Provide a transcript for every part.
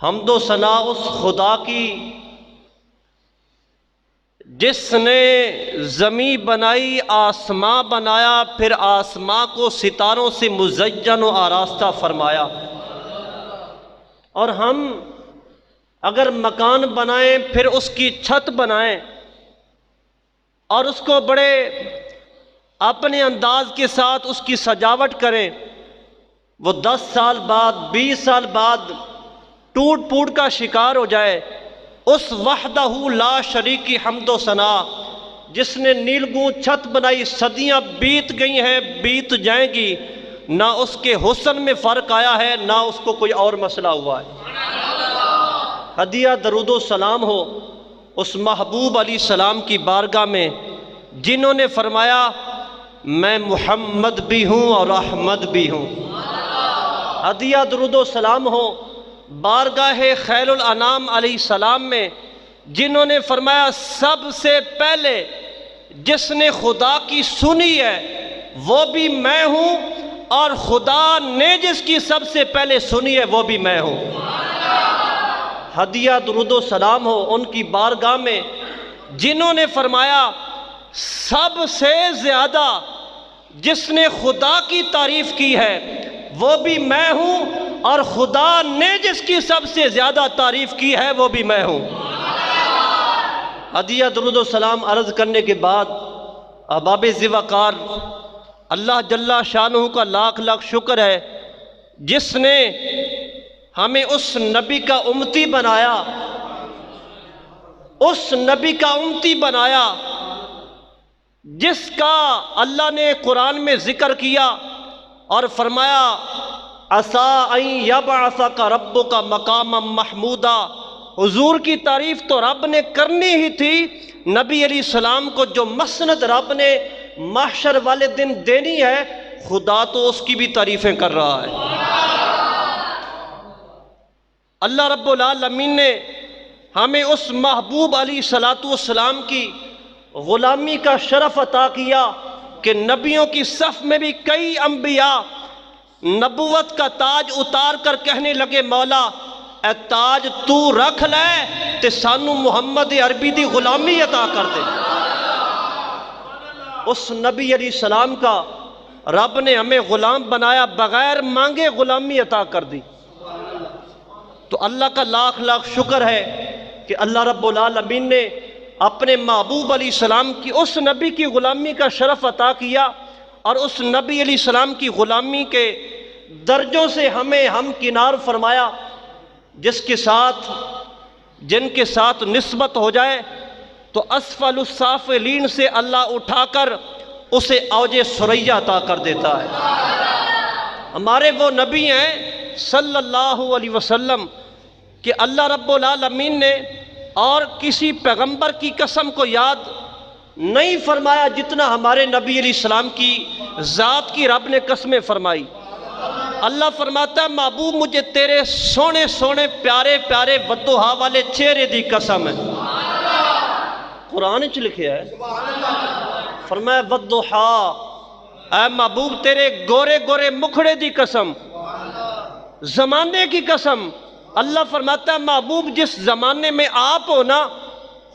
حمد و ثنا اس خدا کی جس نے زمین بنائی، آسماں بنایا، پھر آسماں کو ستاروں سے مزین و آراستہ فرمایا۔ اور ہم اگر مکان بنائیں پھر اس کی چھت بنائیں اور اس کو بڑے اپنے انداز کے ساتھ اس کی سجاوٹ کریں، وہ 10 سال بعد 20 سال بعد ٹوٹ پھوٹ کا شکار ہو جائے، اس وحدہ لا شریک کی حمد و ثنا جس نے نیلگوں چھت بنائی، صدیاں بیت گئی ہیں، بیت جائیں گی، نہ اس کے حسن میں فرق آیا ہے نہ اس کو کوئی اور مسئلہ ہوا ہے۔ ہدیہ درود و سلام ہو اس محبوب علیہ السلام کی بارگاہ میں جنہوں نے فرمایا میں محمد بھی ہوں اور احمد بھی ہوں۔ ہدیہ درود و سلام ہو بارگاہ خیر الانام علیہ السلام میں جنہوں نے فرمایا سب سے پہلے جس نے خدا کی سنی ہے وہ بھی میں ہوں، اور خدا نے جس کی سب سے پہلے سنی ہے وہ بھی میں ہوں۔ ہدیہ درود و سلام ہو ان کی بارگاہ میں جنہوں نے فرمایا سب سے زیادہ جس نے خدا کی تعریف کی ہے وہ بھی میں ہوں، اور خدا نے جس کی سب سے زیادہ تعریف کی ہے وہ بھی میں ہوں۔ ہدیہ درود و سلام عرض کرنے کے بعد احباب ذوقار، اللہ جل شانہ کا لاکھ لاکھ شکر ہے جس نے ہمیں اس نبی کا امتی بنایا، اس نبی کا امتی بنایا جس کا اللہ نے قرآن میں ذکر کیا اور فرمایا عَسَىٰ أَن يَبْعَثَكَ رَبُّكَ مَقَامًا مَحْمُودًا۔ حضور کی تعریف تو رب نے کرنی ہی تھی، نبی علیہ السلام کو جو مسند رب نے محشر والے دن دینی ہے، خدا تو اس کی بھی تعریفیں کر رہا ہے۔ اللہ رب العالمین نے ہمیں اس محبوب علیہ السلام کی غلامی کا شرف عطا کیا کہ نبیوں کی صف میں بھی کئی انبیاء نبوت کا تاج اتار کر کہنے لگے مولا اے تاج تو رکھ لے تے سانو محمد عربی دی غلامی عطا کر دے۔ اس نبی علیہ السلام کا رب نے ہمیں غلام بنایا، بغیر مانگے غلامی عطا کر دی۔ تو اللہ کا لاکھ لاکھ شکر ہے کہ اللہ رب العالمین نے اپنے محبوب علیہ السلام کی اس نبی کی غلامی کا شرف عطا کیا، اور اس نبی علیہ السلام کی غلامی کے درجوں سے ہمیں ہمکنار فرمایا، جس کے ساتھ جن کے ساتھ نسبت ہو جائے تو اسفل السافلین سے اللہ اٹھا کر اسے اوج ثریا عطا کر دیتا ہے۔ ہمارے وہ نبی ہیں صلی اللہ علیہ وسلم کہ اللہ رب العالمین نے اور کسی پیغمبر کی قسم کو یاد نہیں فرمایا جتنا ہمارے نبی علیہ السلام کی ذات کی رب نے قسمیں فرمائی۔ اللہ فرماتا ہے محبوب مجھے تیرے سونے سونے پیارے پیارے والضحیٰ والے چہرے دی قسم ہے۔ قرآن چ لکھیا ہے، فرمایا والضحیٰ، اے محبوب تیرے گورے گورے مکھڑے دی قسم، زمانے کی قسم۔ اللہ فرماتا ہے محبوب جس زمانے میں آپ ہو نا،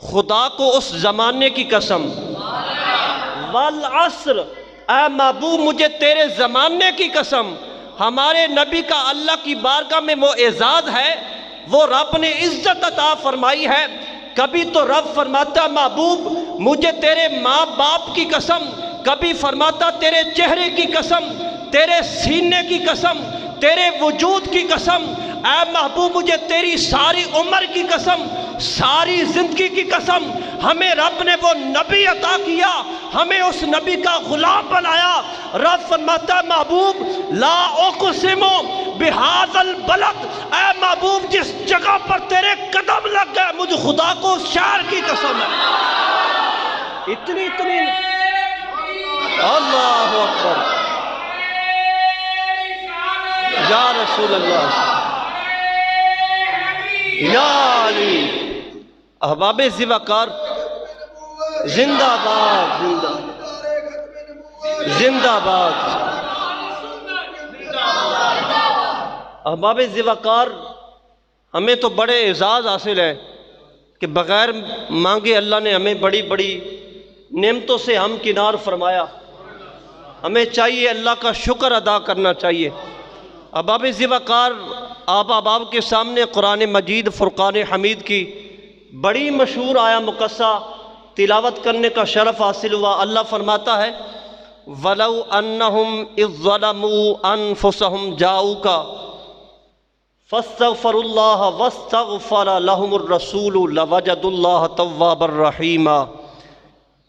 خدا کو اس زمانے کی قسم۔ والعصر، اے محبوب مجھے تیرے زمانے کی قسم۔ ہمارے نبی کا اللہ کی بارگاہ میں وہ اعزاز ہے، وہ رب نے عزت عطا فرمائی ہے۔ کبھی تو رب فرماتا محبوب مجھے تیرے ماں باپ کی قسم، کبھی فرماتا تیرے چہرے کی قسم، تیرے سینے کی قسم، تیرے وجود کی قسم۔ اے محبوب مجھے تیری ساری عمر کی قسم، ساری زندگی کی قسم۔ ہمیں رب نے وہ نبی عطا کیا، ہمیں اس نبی کا غلام بنایا۔ رب فرماتا ہے محبوب لا اقسم بہذا البلد، اے محبوب جس جگہ پر تیرے قدم لگ گئے مجھے خدا کو اس شہر کی قسم ہے۔ اتنی اللہ اکبر یا رسول اللہ یا علی۔ احباب ذوقار، زندہ باد، زندہ باد۔ احباب ذوقار، ہمیں تو بڑے اعزاز حاصل ہے کہ بغیر مانگے اللہ نے ہمیں بڑی بڑی نعمتوں سے ہمکنار فرمایا۔ ہمیں چاہیے اللہ کا شکر ادا کرنا چاہیے۔ احباب ذی وقار، آپ احباب کے سامنے قرآن مجید فرقان حمید کی بڑی مشہور آیا مقصہ تلاوت کرنے کا شرف حاصل ہوا۔ اللہ فرماتا ہے وَلَوْ أَنَّهُمْ إِذ ظَّلَمُوا أَنفُسَهُمْ جَاءُوكَ فَاسْتَغْفَرُوا اللَّهَ وَاسْتَغْفَرَ لَهُمُ الرَّسُولُ لَوَجَدُوا اللَّهَ تَوَّابًا رَحِيمًا۔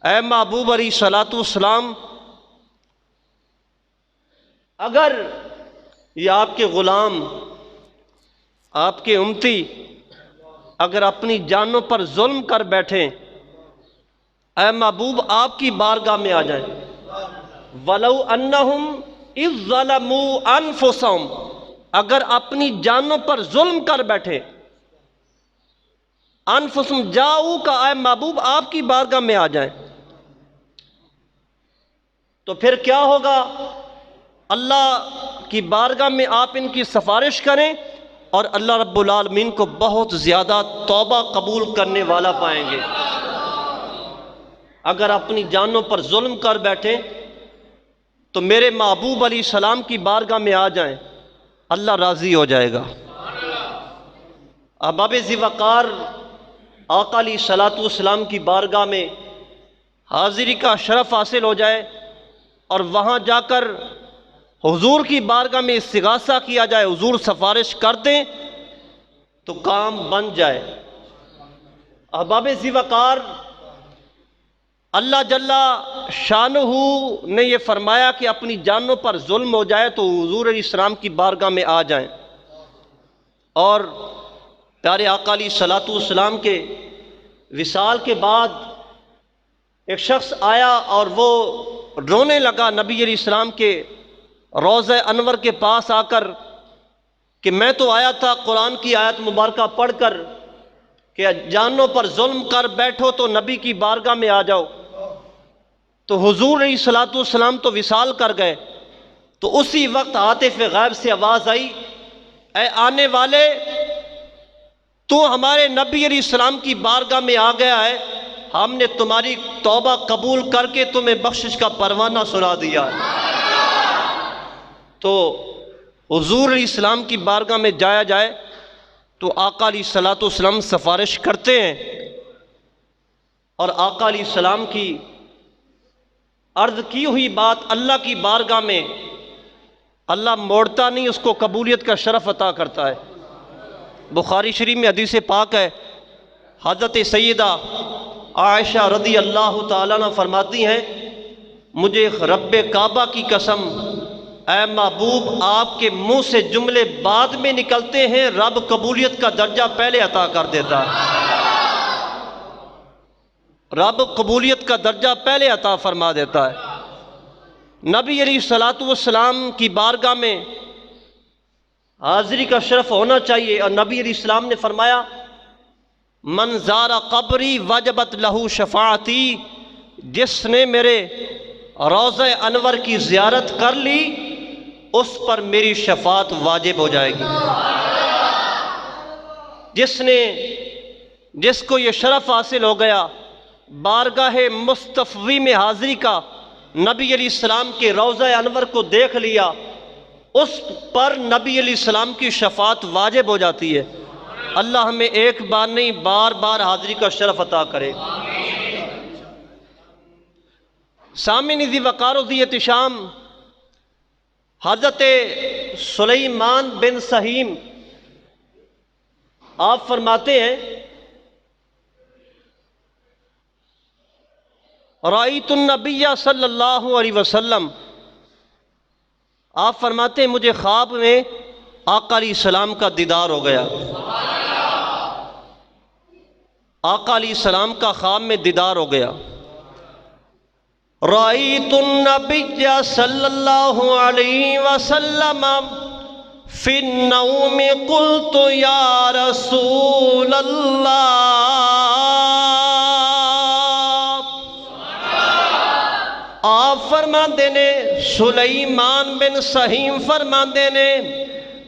اے محبوب علیہ الصلوۃ والسلام، اگر یہ آپ کے غلام، آپ کے امتی اگر اپنی جانوں پر ظلم کر بیٹھیں، اے محبوب آپ کی بارگاہ میں آ جائیں۔ وَلَوْ أَنَّهُمْ إِذ ظَّلَمُوا أَنفُسَهُمْ، اگر اپنی جانوں پر ظلم کر بیٹھے، انفسہم جاؤ کا، اے محبوب آپ کی بارگاہ میں آ جائیں، تو پھر کیا ہوگا؟ اللہ کی بارگاہ میں آپ ان کی سفارش کریں اور اللہ رب العالمین کو بہت زیادہ توبہ قبول کرنے والا پائیں گے۔ اگر اپنی جانوں پر ظلم کر بیٹھیں تو میرے محبوب علیہ السلام کی بارگاہ میں آ جائیں، اللہ راضی ہو جائے گا۔ احباب ذی وقار، آقا علیہ الصلوۃ والسلام کی بارگاہ میں حاضری کا شرف حاصل ہو جائے اور وہاں جا کر حضور کی بارگاہ میں استغاثہ کیا جائے، حضور سفارش کر دیں تو کام بن جائے۔ احباب ذی وقار، اللہ جل شانہ نے یہ فرمایا کہ اپنی جانوں پر ظلم ہو جائے تو حضور علیہ السلام کی بارگاہ میں آ جائیں، اور پیارے آقا علیہ الصلوۃ والسلام کے وصال کے بعد ایک شخص آیا اور وہ رونے لگا نبی علیہ السلام کے روضہ انور کے پاس آ کر کہ میں تو آیا تھا قرآن کی آیت مبارکہ پڑھ کر کہ جانوں پر ظلم کر بیٹھو تو نبی کی بارگاہ میں آ جاؤ، تو حضور علیہ الصلوۃ والسلام تو وصال کر گئے۔ تو اسی وقت ہاتف غیب سے آواز آئی، اے آنے والے، تو ہمارے نبی علیہ السلام کی بارگاہ میں آ گیا ہے، ہم نے تمہاری توبہ قبول کر کے تمہیں بخشش کا پروانہ سنا دیا۔ تو حضور علیہ السلام کی بارگاہ میں جایا جائے تو آقا علیہ الصلوۃ والسلام سفارش کرتے ہیں، اور آقا علیہ السلام کی عرض کی ہوئی بات اللہ کی بارگاہ میں اللہ موڑتا نہیں، اس کو قبولیت کا شرف عطا کرتا ہے۔ بخاری شریف میں حدیث پاک ہے، حضرت سیدہ عائشہ رضی اللہ تعالیٰ عنہ فرماتی ہیں، مجھے رب کعبہ کی قسم، اے محبوب آپ کے منہ سے جملے بعد میں نکلتے ہیں، رب قبولیت کا درجہ پہلے عطا کر دیتا ہے، رب قبولیت کا درجہ پہلے عطا فرما دیتا ہے۔ نبی علیہ الصلوۃ والسلام کی بارگاہ میں حاضری کا شرف ہونا چاہیے، اور نبی علیہ السلام نے فرمایا من زار قبری وجبت لہو شفاعتی، جس نے میرے روضہ انور کی زیارت کر لی اس پر میری شفاعت واجب ہو جائے گی۔ جس کو یہ شرف حاصل ہو گیا بارگاہ مصطفی میں حاضری کا، نبی علیہ السلام کے روضہ انور کو دیکھ لیا، اس پر نبی علیہ السلام کی شفاعت واجب ہو جاتی ہے۔ اللہ ہمیں ایک بار نہیں بار بار حاضری کا شرف عطا کرے۔ سامعین ذی وقار و ذی احتشام، حضرت سلیمان بن سہیم آپ فرماتے ہیں رأیت النبی صلی اللہ علیہ وسلم، آپ فرماتے ہیں مجھے خواب میں آقا علیہ السلام کا دیدار ہو گیا، آقا علیہ السلام کا خواب میں دیدار ہو گیا۔ رأیت النبی صلی اللہ علیہ وسلم فی النوم قلت یا رسول اللہ، آپ فرماندے نے، سلیمان بن سہیم فرماندے نے،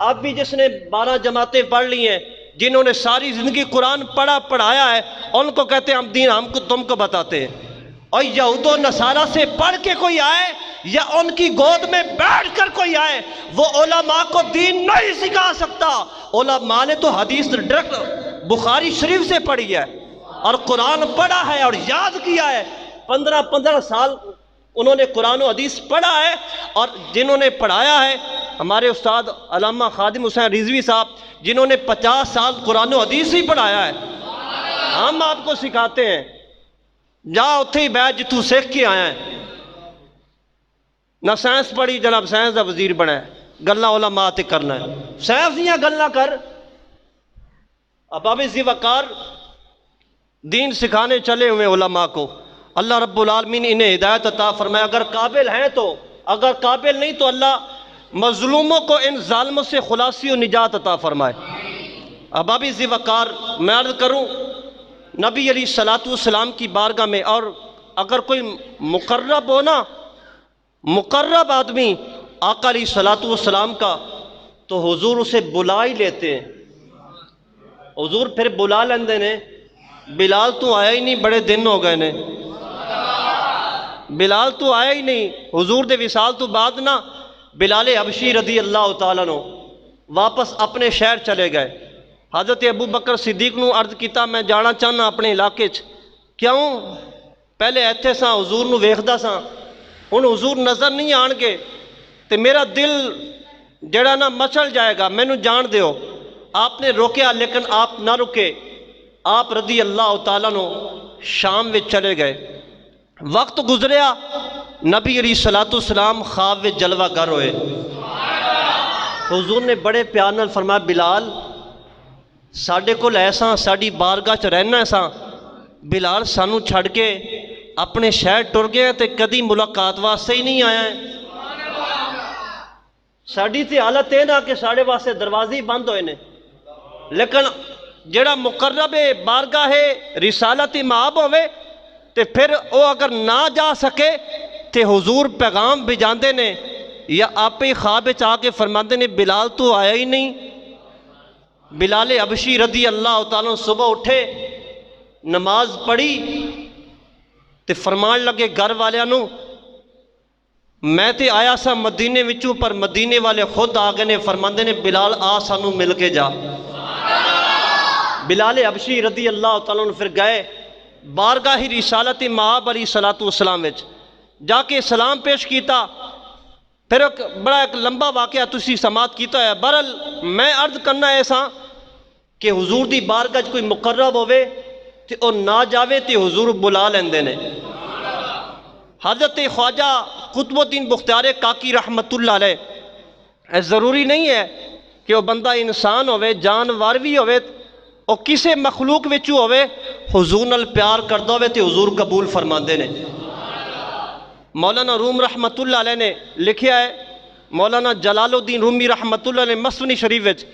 اب بھی جس نے 12 جماعتیں پڑھ لی ہیں، جنہوں نے ساری زندگی قرآن پڑھایا ہے، ان کو کہتے ہیں ہم دین تم کو بتاتے ہیں۔ اور یہود و نصارہ سے پڑھ کے کوئی آئے یا ان کی گود میں بیٹھ کر کوئی آئے، وہ علماء کو دین نہیں سکھا سکتا۔ علماء نے تو حدیث ڈائریکٹ بخاری شریف سے پڑھی ہے اور قرآن پڑھا ہے اور یاد کیا ہے۔ 15 سال انہوں نے قرآن و حدیث پڑھا ہے، اور جنہوں نے پڑھایا ہے ہمارے استاد علامہ خادم حسین رضوی صاحب، جنہوں نے 50 سال قرآن و حدیث ہی پڑھایا ہے۔ ہم آپ کو سکھاتے ہیں، جا اتھے ہی بیٹھ جتوں سیکھ کے آیا ہے۔ نہ سائنس پڑھی جناب سائنس دا وزیر بنا ہے، گلاں علماء تے کرنا ہے، سائنس دیاں گلاں کر۔ اباب ذی وقار دین سکھانے چلے ہوئے علماء کو، اللہ رب العالمین انہیں ہدایت عطا فرمائے۔ اگر قابل ہیں تو، اگر قابل نہیں تو اللہ مظلوموں کو ان ظالموں سے خلاصی و نجات عطا فرمائے۔ اباب ذی وقار میں عرض کروں، نبی علیہ الصلوۃ والسلام کی بارگاہ میں، اور اگر کوئی مقرب ہو نا، مقرب آدمی آقا علیہ الصلوۃ والسلام کا، تو حضور اسے بلا ہی لیتے ہیں۔ حضور پھر بلا لیندے نے، بلال تو آیا ہی نہیں، بڑے دن ہو گئے نے، بلال تو آیا ہی نہیں۔ حضور دے وصال تو بعد نا بلال حبشی رضی اللہ تعالیٰ عنہ واپس اپنے شہر چلے گئے۔ حضرت ابو بکر صدیق نو عرض کیتا میں جانا چاہنا اپنے علاقے چ۔ کیوں؟ پہلے ایتھے ساں حضور نو ویکھدا ساں، ہن حضور نظر نہیں آن گے تے میرا دل جڑا نا مچل جائے گا، مینوں جان دیو۔ آپ نے روکیا لیکن آپ نہ رکے، آپ رضی اللہ تعالیٰ عنہ شام وچ چلے گئے۔ وقت گزریا، نبی علیہ الصلوۃ والسلام خواب وچ جلوہ گر ہوئے۔ حضور نے بڑے پیار نال فرمایا بلال ساڈے کول ایسا ساڈی بارگاہ چ رہنا ایسا، بلال سانو چھڑ کے اپنے شہر ٹر گئے تے کدی ملاقات واسطے ہی نہیں آیا ہے۔ ساڈی تے حالت ہے نا کہ ساڈے واسطے دروازے بند ہوئے نے، لیکن جڑا مقرب بارگاہ رسالت مآب ہوئے تے پھر وہ اگر نہ جا سکے تے حضور پیغام بھیجاندے نے، یا آپ ہی خواب چاہ کے فرماندے نے بلال تو آیا ہی نہیں۔ بلال حبشی رضی اللہ تعالیٰ صبح اٹھے، نماز پڑھی تے فرمان لگے گھر والیاں، میں تے آیا سا مدینے وچوں، پر مدینے والے خود آ گئے نے، فرماندے نے بلال آ سانو مل کے جا۔ بلال حبشی رضی اللہ تعالیٰ عنہ پھر گئے بارگاہ رسالت مآب علیہ الصلوۃ والسلام وچ، جا کے سلام پیش کیتا۔ پھر ایک لمبا واقعہ تسی سماعت کیتا ہے۔ بہرحال میں عرض کرنا ایسا کہ حضور دی بارگاہ کوئی مقرب ہوئے تے او نہ جاوے تے حضور بلا لیندے نے۔ حضرت خواجہ قطب الدین بختیار کاکی رحمت اللہ علیہ، ضروری نہیں ہے کہ وہ بندہ انسان ہوئے، جانور بھی ہوئے، اور کسے مخلوق وچوں ہوئے، حضور نال پیار کردہ ہوئے تے حضور قبول فرماندے نے۔ مولانا روم رحمت اللہ علیہ نے لکھیا ہے، مولانا جلال الدین رومی رحمت اللہ علیہ مسنی شریف وچ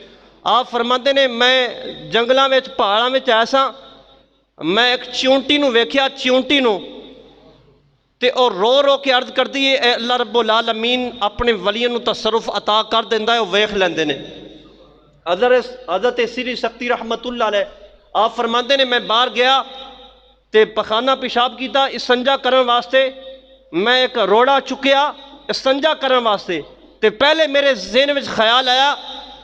آپ فرماندے نے میں جنگلاں وچ پہاڑاں وچ ایسا میں ایک چیونٹی نو ویکھیا، چیونٹی نو تے اور رو رو کے عرض کر دی اے اللہ رب العالمین اپنے ولیاں نو تصرف عطا کر دیندا ہے، وہ ویکھ لیندے نے۔ حضرت سری سختی رحمت اللہ علیہ آپ فرماندے نے میں باہر گیا تے پخانہ پیشاب کیتا استنجا کرن واسطے، میں ایک روڑا چکیا استنجا کرن واسطے، تے پہلے میرے ذہن وچ خیال آیا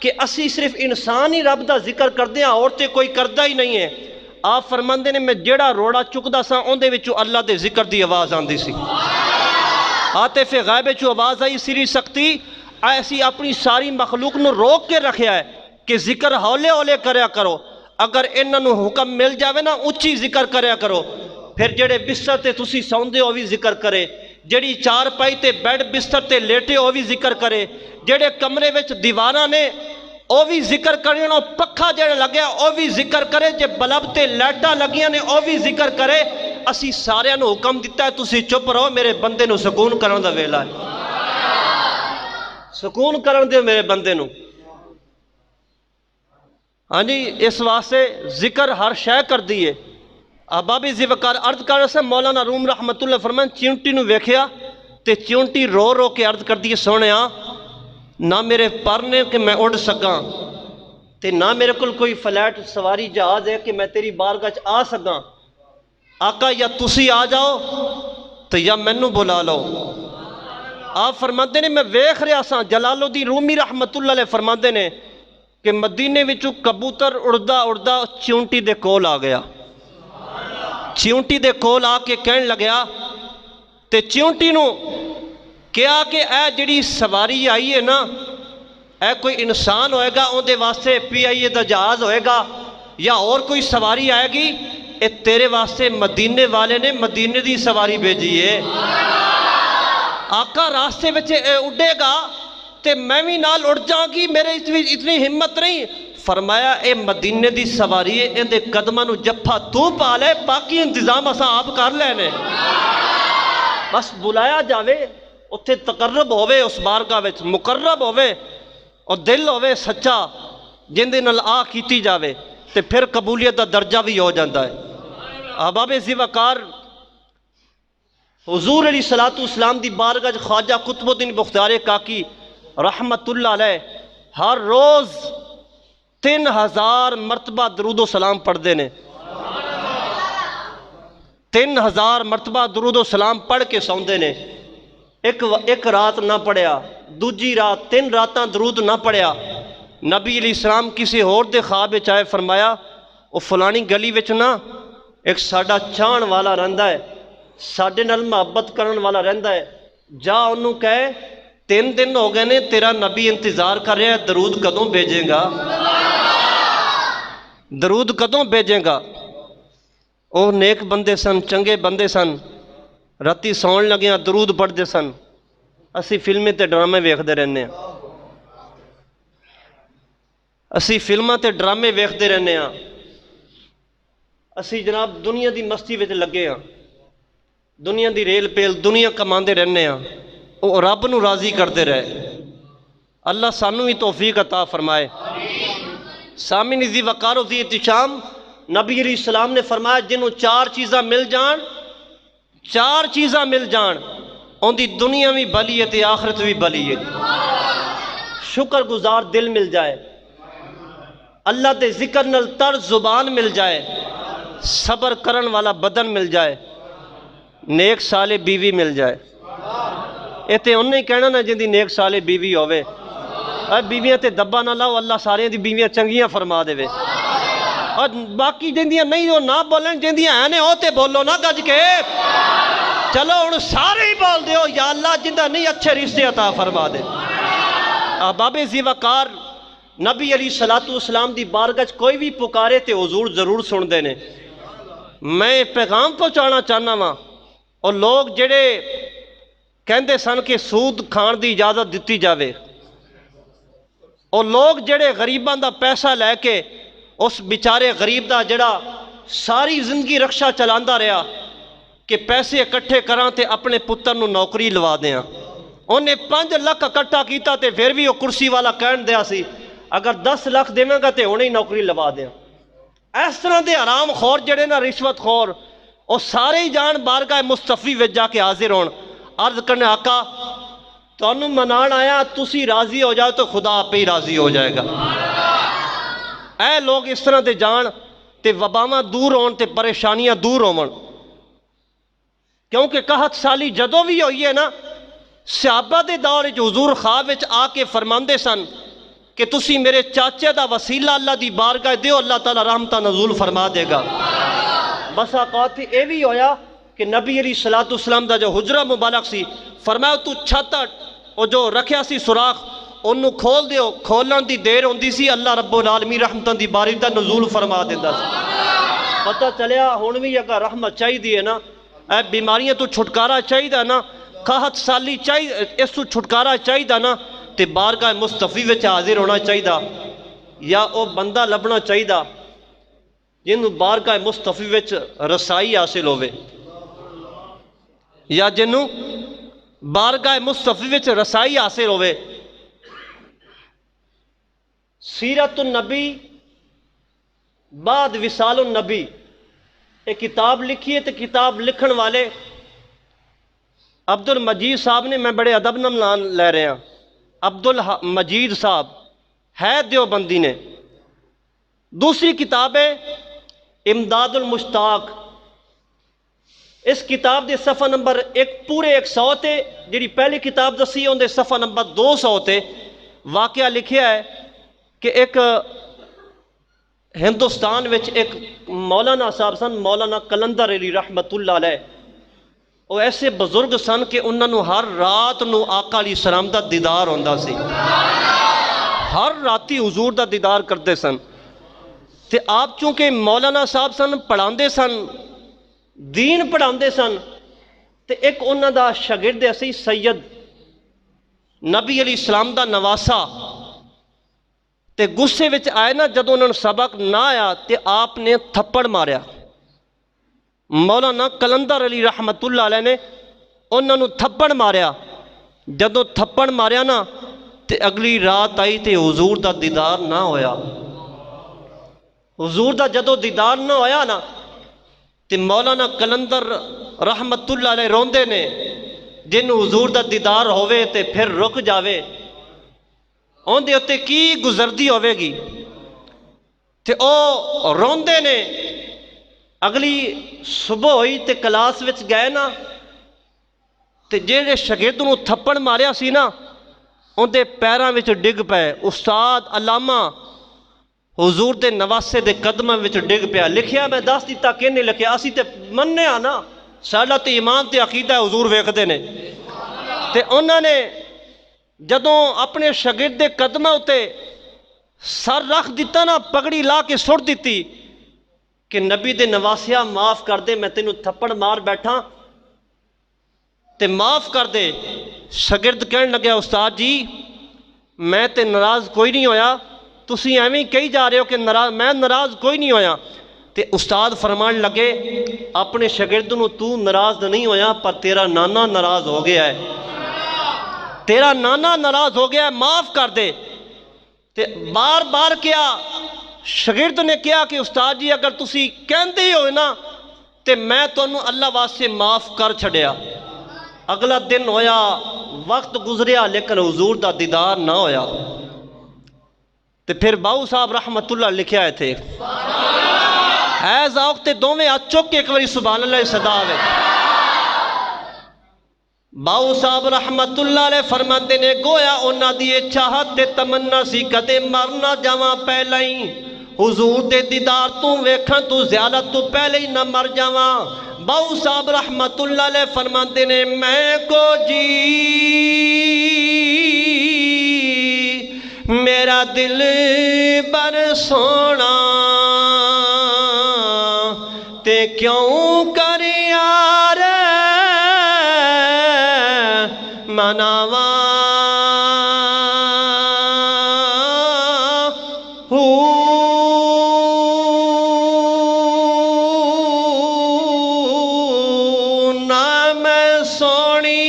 کہ اسی صرف انسان ہی رب دا ذکر کردے ہیں، اور تے کوئی کردہ ہی نہیں ہے۔ آپ فرماندے نے میں جیڑا روڑا چکدا سا اون دے وچوں اللہ دے ذکر دی آواز آندی سی۔ عاطف غائب وچوں آواز آئی، سری سختی ایسی اپنی ساری مخلوق نو روک کے رکھیا ہے کہ ذکر ہولے ہولے کریا کرو، اگر انہاں نو حکم مل جاوے نا اچھی ذکر کریا کرو۔ پھر جڑے بستر تے تسی سوندے ہو بھی ذکر کرے، جڑی چار پائی تے بیڈ بستر تے لیٹے ہو بھی ذکر کرے، جڑے کمرے وچ دیواراں نے او بھی ذکر کرے، پکھا جڑا لگیا او بھی ذکر کرے، جے بلب تے لائٹاں لگیاں نے او بھی ذکر کرے۔ اسی سارے نو حکم دیتا ہے تسی چپ رہو، میرے بندے نو سکون کرن دا ویلا ہے، سکون کرن دے میرے بندے نو۔ ہاں جی، اس واسطے ذکر ہر شے کر دیئے۔ احباب ذی وقار عرض کر رہے سے مولانا روم رحمت اللہ فرمائیں چیونٹی نو ویکھیا تے چیونٹی رو رو کے عرض کر دیئے سونیا نہ میرے پر نے کہ میں اڑ سکاں تے نہ میرے کول کوئی فلیٹ سواری جہاز ہے کہ میں تیری بارگاہ چ آ سکاں۔ آقا یا تسی آ جاؤ تو یا مینوں بلا لو۔ آپ فرماندے نے میں ویکھ رہا سا، جلال الدین رومی رحمت اللہ علیہ فرماندے نے کہ مدینے وچوں کبوتر اڑدا اڑدا چیونٹی دے کول آ گیا۔ چیونٹی دے کول آ کے کہن لگیا تے چیونٹی نو کیا کہ اے جڑی سواری آئی ہے نا، اے کوئی انسان ہوئے گا اون دے واسطے PIA دا جہاز ہوئے گا یا اور کوئی سواری آئے گی، اے تیرے واسطے مدینے والے نے مدینے دی سواری بھیجی ہے۔ آقا راستے وچ اڑے گا تے میں بھی نال اڑ جاں گی، میرے اتنی ہمت نہیں۔ فرمایا اے مدینے دی سواری ہے، ان دے قدماں نو جفا تو پا لے، باقی انتظام اساں آپ کر لینے۔ بس بلایا جاوے، اتھے تقرب ہوئے، اس بارگاہ وچ مقرب ہوئے اور دل ہوئے سچا جن دے نال آ کیتی جاوے تے پھر قبولیت دا درجہ بھی ہو جاتا ہے۔ احباب ذی وقار، حضور علیہ السلام دی بارگاہ خواجہ قطب الدین بختیار کاکی رحمت اللہ علیہ ہر روز 3000 مرتبہ درود و سلام پڑھ دینے۔ 3000 مرتبہ درود و سلام پڑھ کے سوندے نے۔ ایک رات نہ پڑھیا، دوجی رات، 3 راتاں درود نہ پڑھیا۔ نبی علیہ السلام کسی اور دے خواب وچ آئے، فرمایا او فلانی گلی وچ نا ایک ساڈا چاہن والا رہندا ہے، ساڈے نال محبت کرن والا رہندا ہے، جا انہوں کہے 3 دن ہو گئے نے تیرا نبی انتظار کر رہا ہے، درود کدوں بھیجیں گا؟ درود کدوں بھیجیں گا؟ او نیک بندے سن، چنگے بندے سن، راتی سون لگیاں درود پڑھتے سن۔ اسی فلمیں تے ڈرامے ویکھدے رہنے ہیں، اسی فلماں تے ڈرامے ویکھدے رہنے ہیں، اسی جناب دنیا دی مستی وچ لگے ہاں، دنیا دی ریل پیل دنیا کماندے رہنے ہاں، او رب نو راضی کرتے رہے۔ اللہ سانو ہی توفیق عطا فرمائے۔ سامعین ذی وقار و ذی احتشام، نبی علیہ السلام نے فرمایا جنہوں 4 چیزاں مل جان، 4 چیزاں مل جان، ان دی دنیا بھی بھلی ہے تے آخرت بھی بھلی ہے۔ شکر گزار دل مل جائے، اللہ دے ذکر نال تر زبان مل جائے، صبر کرن والا بدن مل جائے، نیک صالح بیوی مل جائے۔ ایتے انہیں ہی کہنا نا جن دی نیک صالح بیوی ہوئے، اے بیویاں تے دبا نہ لاؤ، اللہ سارے دی بیویاں چنگیاں فرما دے وے، اور باقی جن دیاں نہیں ہو نہ بولیں، جن دیاں ہیں نے ہوتے بولو نا گج کے۔ چلو ان سارے ہی بول دیو یا اللہ جندہ نہیں اچھے رشتے عطا فرما دے۔ احباب ذی وقار، نبی علیہ السلام دی بارگاہ کوئی بھی پکارے تے حضور ضرور سن دے نے۔ میں پیغام پہنچانا چاہنا وا، اور لوگ جڑے کہندے سن کہ سود کھان دی اجازت دیتی جاوے، اور لوگ جڑے غریبان دا پیسہ لے کے اس بیچارے غریب دا جڑا ساری زندگی رکشہ چلاندہ رہا کہ پیسے اکٹھے کراں تے اپنے پتر نو نوکری لوا دیاں، انہیں 5 لاکھ اکٹھا کیتا تے پھر بھی وہ کرسی والا کہن دیا سی اگر 10 لاکھ دیواں گا تے انہیں ہی نوکری لوا دیاں۔ اس طرح دے حرام خور جڑے نا رشوت خور، وہ سارے ہی جان بارگاہ مصطفی وچ جا کے حاضر ہون، عرض کرنے آقا تانوں منان آیا، تسی راضی ہو جاؤ تو خدا آپ ہی راضی ہو جائے گا۔ اے لوگ اس طرح دے جان تے وباواں دور ہون تے پریشانیاں دور ہون، کیونکہ 61 سالی جدوں بھی ہوئی ہے نا، صحابہ دے دور وچ حضور خواب وچ آ کے فرماندے سن کہ تسی میرے چاچے دا وسیلہ اللہ دی بارگاہ دیو، اللہ تعالیٰ رحمتہ نزول فرما دے گا۔ بس اوقات اے بھی ہویا کہ نبی علیہ السلام دا جو حجرہ مبارک سی، فرمایا تو چھت او جو رکھیا سی سوراخ انہوں کھول دیو، کھولن دی دیر ہوندی سی اللہ رب العالمین رحمتہ دی بارگاہ نزول فرما دیندا سی۔ پتہ چلیا ہن بھی اگر رحمت چاہیے ہے نا، اے بیماریاں تو چھٹکارا چاہیے نا، 61 سالی چاہیے اس تو چھٹکارا چاہیے نا، تے بارگاہ مصطفی وچ حاضر ہونا چاہیے، یا او بندہ لبنا چاہیے جنہوں بارگاہ مصطفی وچ رسائی حاصل ہوئے، یا جنہوں بارگاہ مصطفی وچ رسائی حاصل ہوئے۔ سیرت النبی بعد وصال النبی ایک کتاب لکھی ہے، تے کتاب لکھن والے عبد المجید صاحب نے، میں بڑے ادب نام لے رہے ہیں، عبد المجید صاحب ہے دیوبندی نے. دوسری کتاب ہے امداد المشتاق. اس کتاب دے صفحہ نمبر ایک پورے 100 تے جی پہلی کتاب دسی ہے اندر صفحہ نمبر 200 تے واقعہ لکھیا ہے کہ ایک ہندوستان وچ ایک مولانا صاحب سن، مولانا کلندر علی رحمت اللہ علیہ. وہ ایسے بزرگ سن کہ انہوں نے ہر رات نو آقا علیہ السلام دا دیدار ہوندا سی، ہر راتی حضور دا دیدار کرتے سن. تے آپ چونکہ مولانا صاحب سن، پڑھاندے سن، دین پڑھاندے سن، تے ایک انہوں دا شاگرد اسی سید نبی علیہ السلام دا نواسا تے غصے وچ آئے نا، جدوں انہوں نے سبق نہ آیا تے آپ نے تھپڑ ماریا. مولانا کلندر علی رحمت اللہ علیہ نے انہوں نے تھپڑ ماریا. جدوں تھپڑ ماریا نا تے اگلی رات آئی تے حضور دا دیدار نہ ہویا. حضور دا جدوں دیدار نہ ہویا نا تے مولانا کلندر رحمت اللہ علیہ روندے نے، جن حضور دا دیدار ہوئے تے پھر رک جاوے اون دے اتے کی گزردی ہوئے گی. تے او روندے نے. اگلی صبح ہوئی تے کلاس وچ گئے نا تے جیڑے شاگرد نوں تھپڑ ماریا سی نا اون دے پیراں وچ ڈگ پئے. استاد علامہ حضور دے نواسے دے قدماں وچ ڈگ پیا. لکھیا میں دس دیتا کہنے لکھیا، اسی تے مننے آ نا، ساڈا تے ایمان تے عقیدہ حضور ویکھدے نے. تے انہاں نے جدوں اپنے شاگرد دے قدماں اتے سر رکھ دیتا نا، پگڑی لا کے سٹ دیتی کہ نبی دے نواسیا معاف کر دے، میں تینوں تھپڑ مار بیٹھا تے معاف کر دے. شاگرد کہنے لگیا استاد جی میں تے ناراض کوئی نہیں ہویا، تسی ایویں کہی جا رہے ہو کہ میں ناراض کوئی نہیں ہویا. تے استاد فرمان لگے اپنے شاگرد نوں تو ناراض نہیں ہویا پر تیرا نانا ناراض ہو گیا ہے، تیرا نانا ناراض ہو گیا ہے، معاف کر دے. تے بار بار کیا شاگرد نے کیا کہ استاد جی اگر تسی کہندے ہی ہوئے نا تے میں تانوں اللہ واسطے معاف کر چھڑیا. اگلا دن ہویا، وقت گزریا، لیکن حضور دا دیدار نہ ہویا. تے پھر باؤ صاحب رحمت اللہ لکھیا ہے تھے ہے ذوق تے دوویں ہاتھ چک کے ایک باری سبحان اللہ صدا آوے. باؤ صاحب رحمت اللہ علیہ فرماندے نے گویا انہاں دی چاہت تے تمنا سی کدے مر نہ جاواں پہلے ہی، حضور دے دیدار تو ویکھاں تو زیارت تو پہلے ہی نہ مر جاواں. باؤ صاحب رحمت اللہ علیہ فرماندے نے میں کو جی میرا دل بر سونا تے کیوں کر یار مناواں نہ میں سونی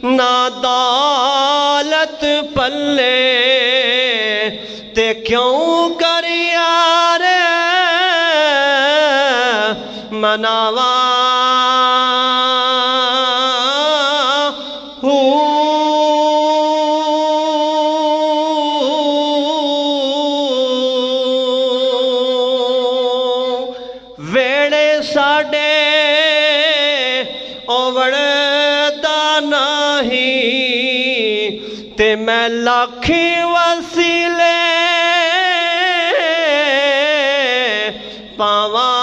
نہ دولت پلے تے کیوں کر یار مناواں ویڑے ساڈے اوڑ دا نہیں تے میں لاکھی وسیلے پاواں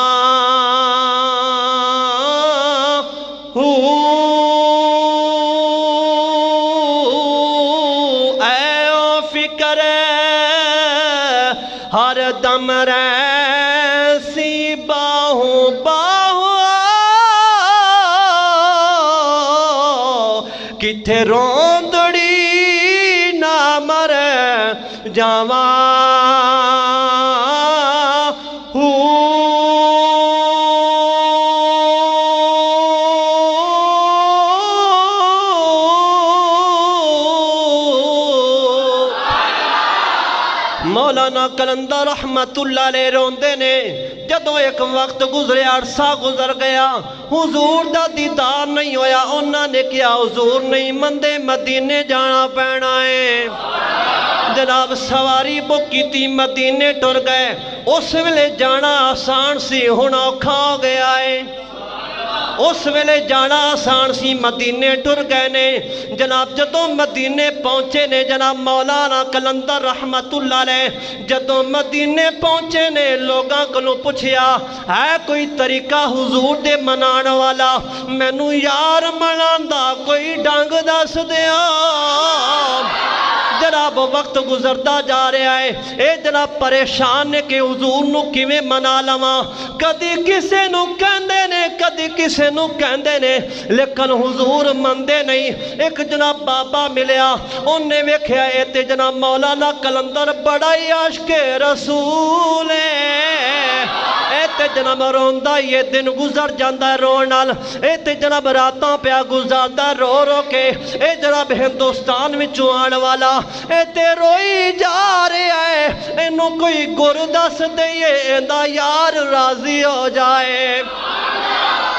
اے او فکر ہر دم ریسی باہوں باہوں کتھے روندڑی نہ مر جاواں مولانا کلندر رحمتullah علیہ روندے نے جدوں ایک وقت گزریا عرصہ گزر گیا حضور دا دیدار نہیں ہویا انہاں نے کیا حضور نہیں مندے مدینے جانا پینا ہے جناب سواری بک کیتی مدینے ٹر گئے اس ویلے جانا آسان سی ہن اوکھا ہو گیا ہے اس ویلے جانا آسان سی مدینے ٹر گئے نے جناب جدوں مدینے پہنچے نے جناب مولانا کلندر رحمتullah علیہ جدوں مدینے پہنچے نے لوگاں کولوں پوچھیا ہے کوئی طریقہ حضور دے منان والا مینوں یار مناندا کوئی ڈنگ دس دیا جناب وقت گزرتا جا رہا ہے اے جناب پریشان نے کہ حضور نو کیویں منا لواں کدی کسے نو کہندے نے کدی کسے نو کہندے نے لیکن حضور مندے نہیں ایک جناب بابا ملیا انہیں ویکھیا اے تے جناب مولانا کلندر بڑا ہی عاشق رسول ہے اے تے جناب روندا یہ دن گزر جاندا ہے رون نال اے تے جناب راتاں پیا گزاردا رو رو کے اے جناب ہندوستان وچوں آن والا اے تے روئی جا رہا ہے اینو کوئی گر دس دئیے ایندا یار راضی ہو جائے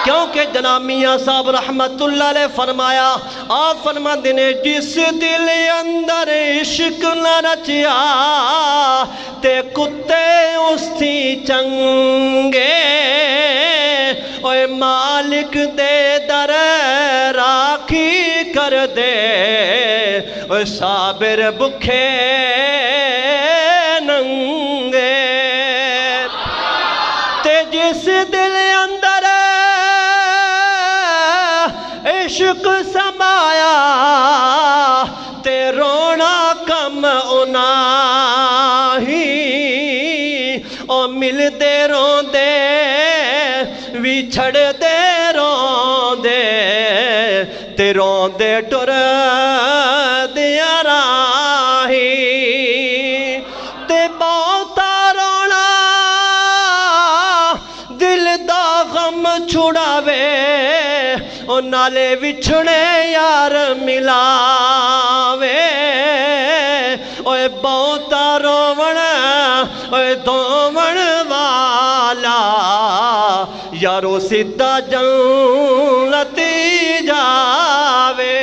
کیونکہ جناب میاں صاحب رحمتullah علیہ فرمایا آپ فرماندے نے جس دل اندر عشق نہ رچیا تے کتے اس تھی چنگے اوے مالک دے در راکھی کر دے اوے صابر بکھے ننگے تے جس دل اندر عشق سمایا تے رونا کم اونا ہی او مل دے رون دے وچھڑ دے رون دے تے رون دے ٹر دیا راہی تے بہتا رونا دل دا غم چھڑاوے او نالے وچھڑے یار ملاوے اوے بہتا روون اوے دوون والا یارو سیدھا جنتی جاوے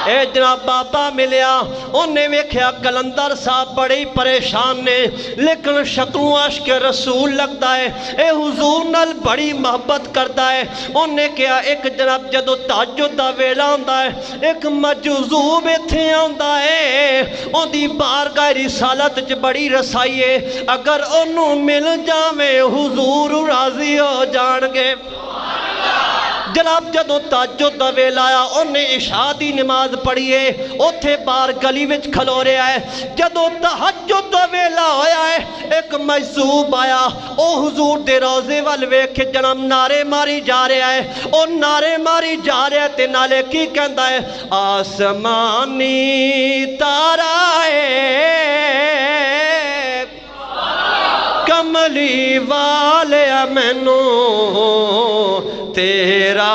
اے جناب بابا ملیا انہیں ویکھیا کلندر صاحب بڑی پریشان نے لیکن شکلوں عاشق رسول لگتا ہے اے حضور نال بڑی محبت کرتا ہے انہیں کیا ایک جناب جدو تہجد دا ویلا ہوندا ہے ایک مجذوب ایتھے آندا ہے ان دی بارگاہ رسالت چ بڑی رسائی ہے اگر انہوں مل جاویں حضور راضی ہو جان گے جناب جدو تہجد دا ویلا آیا انہیں عشاء دی نماز پڑھیے اوتھے بار گلی وچ کھلو رہا ہے جدو تہجد دا ویلا ہویا ہے ایک مجذوب آیا او حضور دے روضے وال ویکھ کے جناب نعرے ماری جا رہا ہے او نعرے ماری جا رہا ہے تے نالے کی کہندا ہے آسمانی تارا کملی والے مینوں تیرا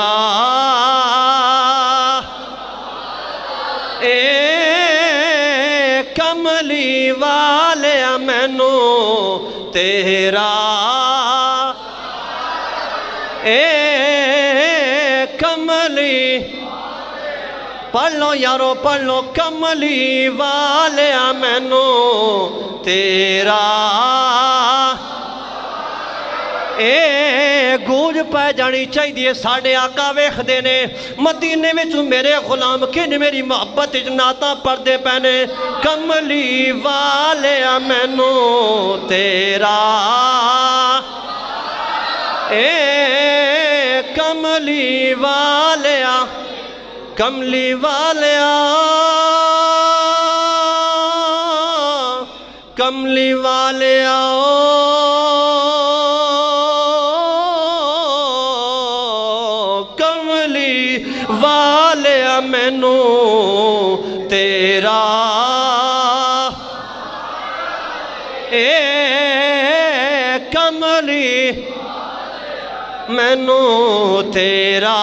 اے کملی والے مینوں تیرا اے کملی پڑھ لو یارو پڑھ لو کملی والے مینوں تیرا اے گونج پہ جانی چاہیے ساڑھے آقا ویکھدے نے مدینے وچ میرے غلام کن میری محبت نعتاں پڑھدے پینے کملی والے مینوں تیرا اے کملی والیا کملی والیا کملی والیا والے مینوں تیرا اے کملی مینوں تیرا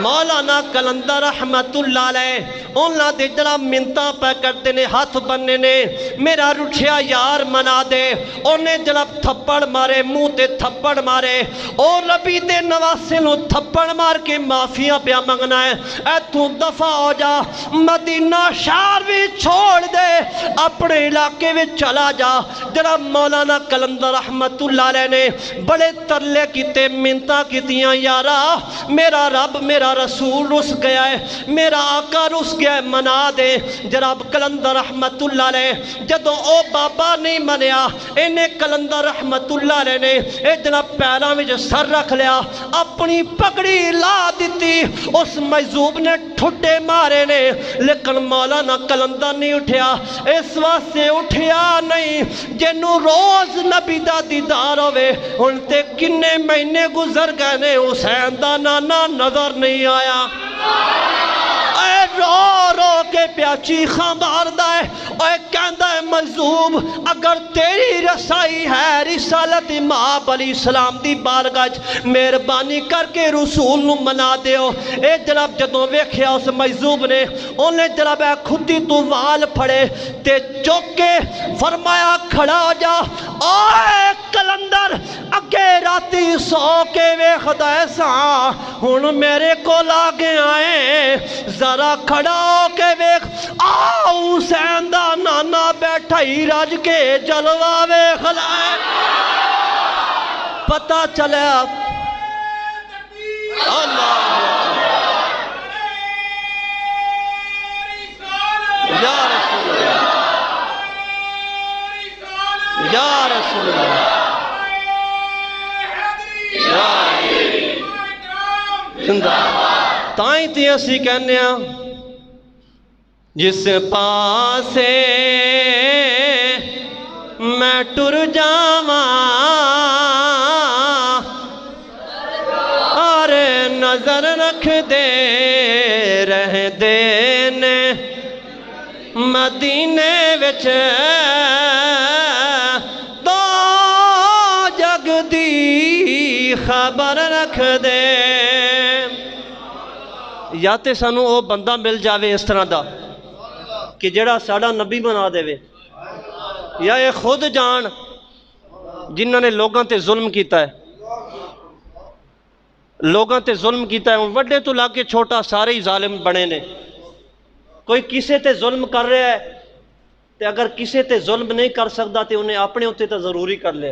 مولانا کلندر رحمت اللہ علیہ انہاں دے جڑا منتاں پہ کرتے نے ہاتھ بننے نے میرا رٹھیا یار منا دے انہیں جڑا تھپڑ مارے منہ تے تھپڑ مارے اور ربی دے نواسے نو تھپڑ مار کے معافیاں پیا منگنا ہے اے تو دفع ہو جا مدینہ شہر بھی چھوڑ دے اپنے علاقے میں چلا جا جڑا مولانا کلندر رحمت اللہ علیہ نے بڑے ترلے کیتے منتاں کیتیاں یارا میرا رب میرا رسول رس گیا ہے میرا آقا رس گیا ہے منا دے جناب کلندر رحمت اللہ علیہ جدو او بابا نہیں منیا انہیں کلندر رحمت اللہ علیہ نے اے جناب پیراں وچ سر رکھ لیا اپنی پگڑی لا دیتی اس مجذوب نے ٹھٹے مارے نے لیکن مولانا کلندر نہیں اٹھیا اس واسطے اٹھیا نہیں جنوں روز نبی دا دیدار ہوئے ان تے کنے مہینے گزر گئے نے حسین دا نانا نظر نہیں آیا اے رو رو کے پیاچی خاماردہ ہے اے کہندہ ہے مظلوم اگر تیری رسائی ہے رسالت امام علیہ السلام دی بارگاہ مہربانی کر کے رسول نو منا دیو اے جناب جدوں ویکھیا اس مظلوم نے انہیں جناب اے خودی تو وال پھڑے تے چوک کے فرمایا کھڑا ہو جا اے کلندر اگے راتی سو کے ویکھدا ہے ساں ہن میرے کو لاگے آئے ذرا کھڑا ہو کے ویکھ آؤ حسین دا نانا بیٹھا ہی رج کے جلوہ ویکھ لائے پتہ چلے اللہ یا رسول اللہ یا رسول اللہ زندہ تائیں تی اسی کہنے ہیں جس پاسے میں ٹر جاواں اور نظر رکھ دے رہ دینے مدینے وچ تو جگ دی خبر رکھ دے یا تے سانو او بندہ مل جاوے اس طرح دا کہ جڑا ساڑا نبی بنا دے وے یا یہ خود جان جنہوں نے لوگاں تے ظلم کیتا ہے لوگاں تے ظلم کیتا ہے وڈے تو لا کے چھوٹا سارے ہی ظالم بنے نے کوئی کسے تے ظلم کر رہا ہے تے اگر کسے تے ظلم نہیں کر سکتا تے انہیں اپنے ہوتے تے ضروری کر لے